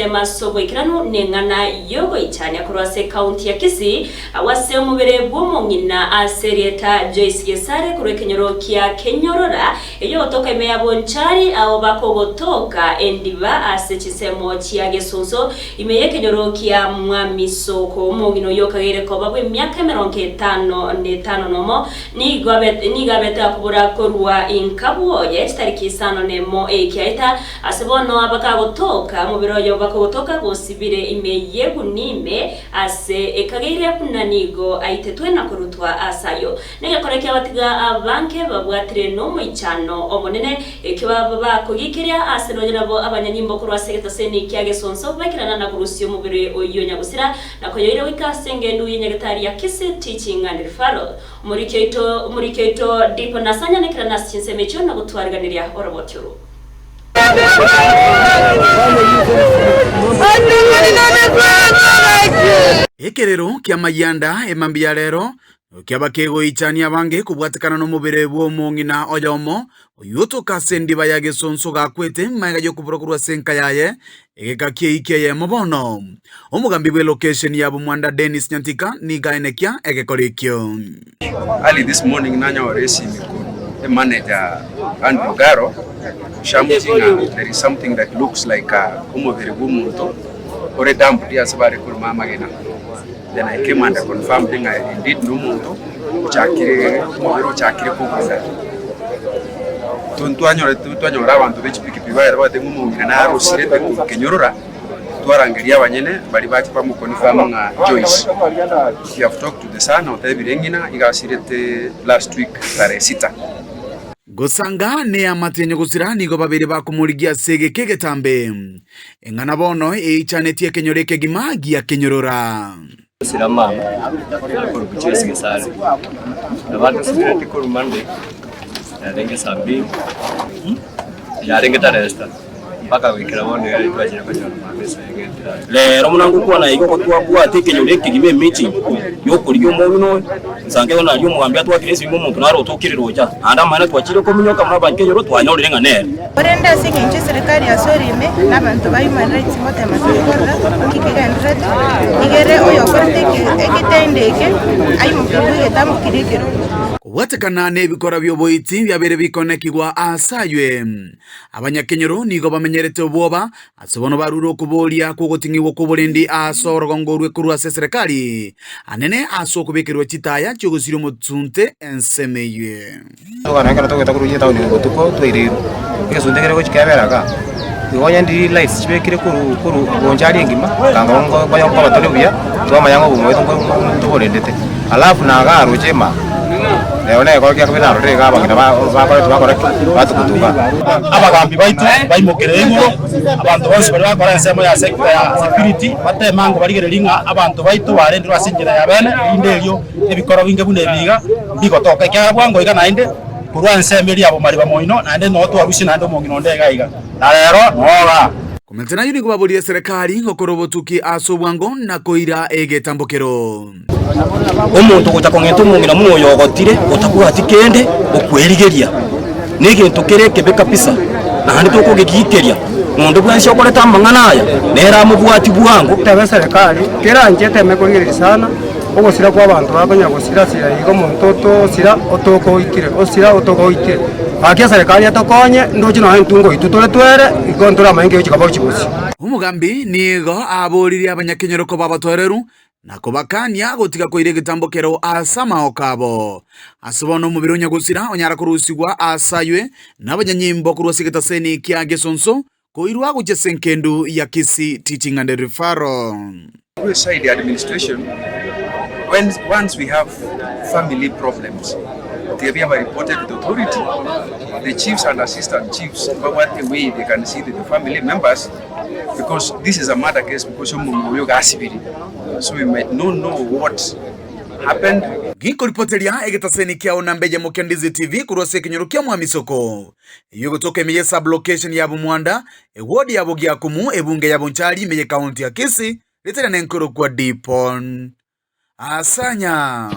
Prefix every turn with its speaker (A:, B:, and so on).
A: ase masobo ikirano nengana yogo ichanya kurwase county ya Kisii awase umubere bw'umungina aserieta Joyce Gesare kurekenyoro kia Kenyorora eyo toka emeya bonchari abo bakogotoka endiba ase chisemo chia Gesunso imeye kenyoro kia Mwamisoko umungino yokagere ko babwe myaka 55 nomo ni gabeta kubura korwa inkabuo ye tariki 5 nemo ekiaita asebono abakagotoka mu biroyo bakogotoka gosibire imeye gunime ase ekagere kunanigo aitetwe na kurutwa asayo nega koreke abatiga abanke babwatire no mu icano omonene ekibaba bakogikiria ase nonyabo abanyanyimbo kurwa segeta seni kiage sonso bakirana na kurusyo mu biro oyo nyagusira nakoyoire wikasenge ndu yenyegetari ya Kisii Teaching and Referral muri keito dipo nasanya nekirana sinsemecho na gutwariganirya orobotyuru
B: Ekerero kia mayanda emambia rero kia bakego ichania bange kubwatikana no mubere bw'omungina oyomo oyuto kasendi bayage sonso gakwete maiga yo kuprokurwa senka yaye egekakie ikeye mobono omugambi bwe location ya Bumwanda Dennis Nyantika ni gaenekia egekorikyo
C: early this morning nanya oresi the manager Andrew Garo shamutinga there is something that looks like umubere bw'umuntu ore damp dia sabare kuruma magena. Then I came and I confirmed thing I indeed no muntu chakire mubero chakire kugunda tuanyora abantu bechipikipi baye bate mumungina na arosire ku Kenyorora twarangiria abanyene bali bati pamu confirm nga Joyce. We have talked to the son of Ebirengina igasirete last week tare 6
B: Gosanga ne amatenyo gusira nigo babere bakumurigia sege kegetambe engana bono eichanetie Kenyoreke gimagi ya Kenyorora
D: sira mama ko Joyce Gesare abantu sirete ko Monday yarenga sabi yarenga taresta mpaka wikira bono yari twajira kwa mabesa yegenda lero munangu kuona iko ko twabwa Kenyoreke gibe meeting yo kuri yo mono nsange ona yo mwambia twakiresi mu muntu naro tukiriroja anda mana twakire ko minyoka mwa Kenyoro twanyorire nga nere
E: orenda singe serikali ya sorime nabantu ba human rights mote amatorora kikigendret igere oyo korteke ekitendeke ayi mukibuye tamukirikiro
B: watekana nebikora byoboiti byabere bikonekigwa asaywe abanyakenyoro nigo bamenyerete obwoba asobono baruro kubolia kugotingiwo kubolendi asorogongorwe kurwa serikali anene asokubekirwa chitaya cyogosiro mutsunte ensemeye
F: tokana toketa kuruye tauni gotuko twiriro ikasundekere ko chikaberaga iwonya ndi lights chibekire kuru bonjari ngima kangongo kwa yoko batone buya twamayango bumwe tubolendete alafu nagaro chema leone ko kya kubira rega abagina bakora batukutuka
D: abagambi baitu bayimokeremo abantu bose bari bakora nsemo ya security batemango barigerelinga abantu baitu barendwa singira ya bene indelyo ebikoro binge bunebiga bikotoka kya bwango igana inde kurwa nsembeli abo mari bamoino nande no twarushi nande mongino ndega iga na lero noga
B: komentena yuni kubabolia serikali ngokorobotuki asobwango na koira egetambokero
D: omuntu gutakongeto mungina muyoyogotire utakuwa tikende okwerigeria nigintu kireke beka pisa na handi tukugikiteria mundu bwansi okoreta manganaya nera mubwati bwango
F: tebe serikali kiranje temekurigeria sana ogosira kwa abantu babanya gosira sira igo muntoto sira otoko ikire osira otoko ikire akia serikali atokonye ndoji no ntungo itutole twere ikontora mange ukikaba ukibusi
B: umugambi nigo aboriri abanyakenyoro ko babatwereru nako bakania gotiga koire gitambokero asama okabo asobono mubiro nyagusira onyara kurusigwa asaywe nabanyanyimbo kurwasigeta seni kia Gesonso koirwa gujesenkendu ya Kisii Teaching and Referral
C: side administration once we have family problems they have reported to the authority. The chiefs and assistant chiefs, what the way they can see the family members, because this is a murder case, because so we might not know what happened.
B: Giko ripoteria egetaseni kia onambeje Mokendizi TV kurose Kenyoro kia Mwamisoko yugo toke meye sublocation ya Bumwanda wodi ya Bogia Kumu ebunge ya Bonchari meye county ya Kisii litera nenkoro kwa Dipon asanya